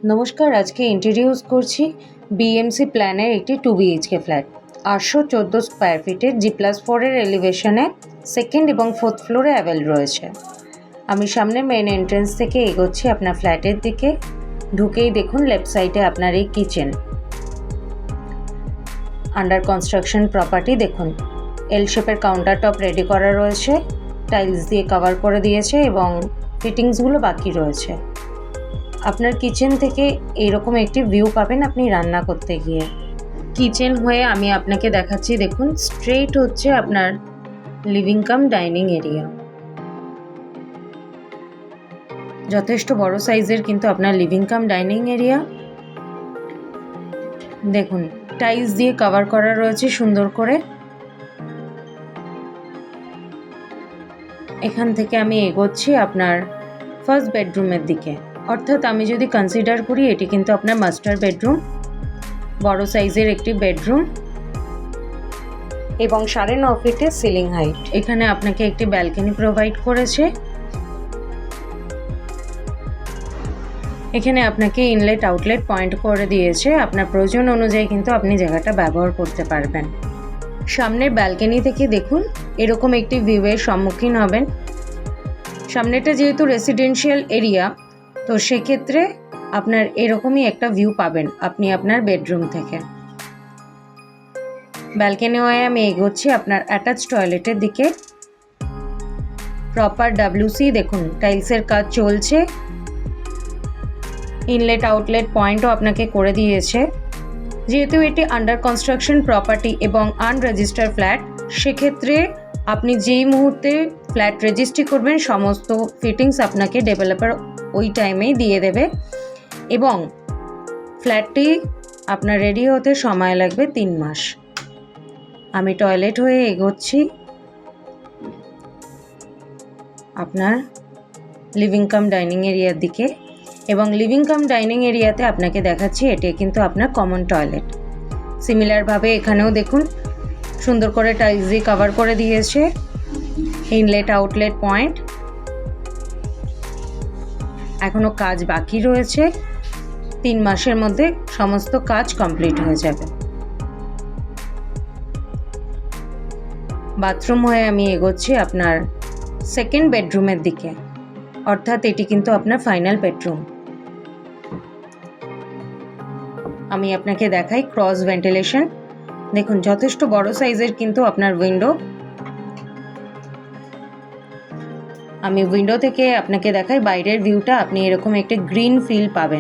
নমস্কার, আজকে ইন্ট্রোডিউস করছি বিএমসি প্ল্যানের একটি 2 বিএইচকে ফ্ল্যাট 814 স্কোয়ার ফিটের G+4 এর এলিভেশনে সেকেন্ড এবং ফোর্থ ফ্লোরে অ্যাভেল রয়েছে। আমি সামনে মেন এন্ট্রেন্স থেকে এগোচ্ছি আপনার ফ্ল্যাটের দিকে। ঢুকেই দেখুন লেফট সাইডে আপনার এই কিচেন, আন্ডার কনস্ট্রাকশন প্রপার্টি। দেখুন এল শেপের কাউন্টার টপ রেডি করা রয়েছে, টাইলস দিয়ে কভার করে দিয়েছে এবং ফিটিংসগুলো বাকি রয়েছে। আপনার কিচেন থেকে এইরকম একটি ভিউ পাবেন আপনি রান্না করতে গিয়ে। কিচেন হয়ে আমি আপনাকে দেখাচ্ছি, দেখুন স্ট্রেট হচ্ছে আপনার লিভিং কাম ডাইনিং এরিয়া। যথেষ্ট বড় সাইজের কিন্তু আপনার লিভিং কাম ডাইনিং এরিয়া। দেখুন টাইলস দিয়ে কভার করা রয়েছে সুন্দর করে। এখান থেকে আমি এগোচ্ছি আপনার ফার্স্ট বেডরুমের দিকে, অর্থাৎ আমি যদি কনসিডার করি এটি কিন্তু আপনার মাস্টার বেডরুম, বড় সাইজের একটি বেডরুম এবং 9.5 ফিটের সিলিং হাইট। এখানে আপনাকে একটি ব্যালকনি প্রোভাইড করেছে। এখানে আপনাকে ইনলেট আউটলেট পয়েন্ট করে দিয়েছে, আপনার প্রয়োজন অনুযায়ী কিন্তু আপনি জায়গাটা ব্যবহার করতে পারবেন। সামনের ব্যালকনি থেকে দেখুন এরকম একটি ভিউয়ের সম্মুখীন হবেন। সামনেটা যেহেতু রেসিডেন্সিয়াল এরিয়া, তো সেক্ষেত্রে আপনার এরকমই একটা ভিউ পাবেন আপনি আপনার বেডরুম থেকে। ব্যালকনি হয়ে আমি এগোচ্ছি আপনার অ্যাটাচ টয়লেটের দিকে। প্রপার WC, দেখুন টাইলসের কাজ চলছে। ইনলেট আউটলেট পয়েন্টও আপনাকে করে দিয়েছে। যেহেতু এটি আন্ডার কনস্ট্রাকশন প্রপার্টি এবং আনরেজিস্টার ফ্ল্যাট, সেক্ষেত্রে আপনি যেই মুহূর্তে ফ্ল্যাট রেজিস্ট্রি করবেন সমস্ত ফিটিংস আপনাকে ডেভেলপার ওই টাইমেই দিয়ে দেবে এবং ফ্ল্যাটটি আপনার রেডি হতে সময় লাগবে 3 মাস। আমি টয়লেট হয়ে এগোচ্ছি আপনার লিভিং কাম ডাইনিং এরিয়ার দিকে এবং লিভিং কাম ডাইনিং এরিয়াতে আপনাকে দেখাচ্ছি এটি কিন্তু আপনার কমন টয়লেট। সিমিলারভাবে এখানেও দেখুন সুন্দর করে টাইলস দিয়ে কভার করে দিয়েছে। ইনলেট আউটলেট পয়েন্ট, এখনও কাজ বাকি রয়েছে। 3 মাসের মধ্যে সমস্ত কাজ কমপ্লিট হয়ে যাবে। বাথরুম হয়ে আমি এগোচ্ছি আপনার সেকেন্ড বেডরুমের দিকে, অর্থাৎ এটি কিন্তু আপনার ফাইনাল বেডরুম। আমি আপনাকে দেখাই ক্রস ভেন্টিলেশন। দেখুন যথেষ্ট বড় সাইজের কিন্তু আপনার উইন্ডো। আমি উইন্ডো থেকে আপনাকে দেখাই বাইরের ভিউটা, আপনি এরকম একটা গ্রিন ফিল পাবেন।